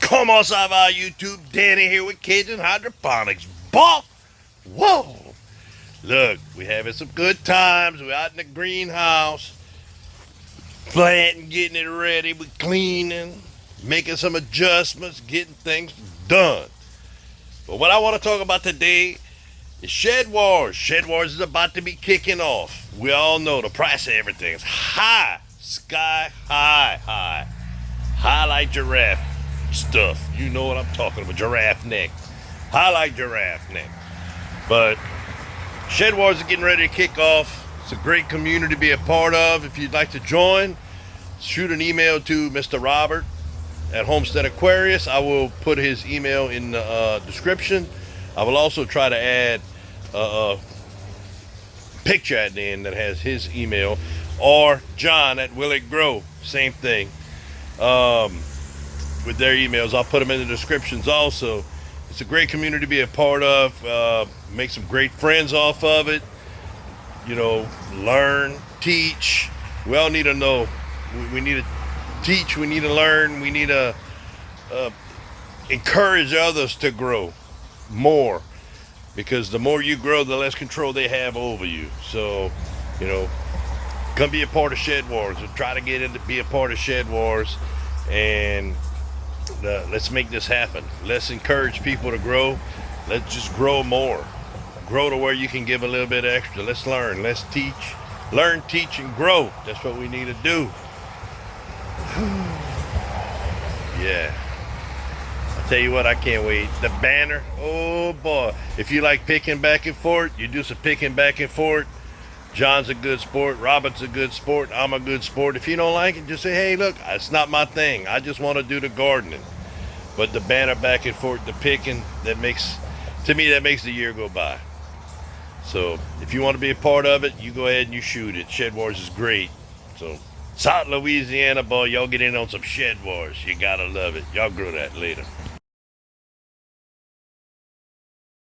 Como ça va, YouTube? Danny here with Cajun Hydroponics. Boss! Whoa! Look, we having some good times. We're out in the greenhouse, planting, getting it ready. We're cleaning, making some adjustments, getting things done. But what I want to talk about today is Shed Wars. Shed Wars is about to be kicking off. We all know the price of everything is high, sky high. High like giraffe stuff. You know what I'm talking about, giraffe neck. High like giraffe neck. But Shed Wars is getting ready to kick off. It's a great community to be a part of. If you'd like to join, shoot an email to Mr. Robert at HomesteadAquarius. I will put his email in the description. I will also try to add a picture at the end that has his email, or John at Will It Grow, same thing. With their emails, I'll put them in the descriptions also. It's a great community to be a part of. Make some great friends off of it. You know, learn, teach. We all need to know. We need to teach. We need to learn. We need to encourage others to grow more, because the more you grow, the less control they have over you. So, you know, come be a part of Shed Wars, or try to get in to be a part of Shed Wars, and let's make this happen. Let's encourage people to grow. Let's just grow more. Grow to where you can give a little bit extra. Let's learn. Let's teach. Learn, teach, and grow. That's what we need to do. Yeah. I'll tell you what, I can't wait. The banner. Oh, boy. If you like picking back and forth, you do some picking back and forth. John's a good sport. Robert's a good sport. I'm a good sport. If you don't like it, just say, hey, look, it's not my thing. I just want to do the gardening. But the banner back and forth, the picking, to me, that makes the year go by. So if you want to be a part of it, you go ahead and you shoot it. Shed Wars is great. So South Louisiana, boy, y'all get in on some Shed Wars. You got to love it. Y'all grow that later.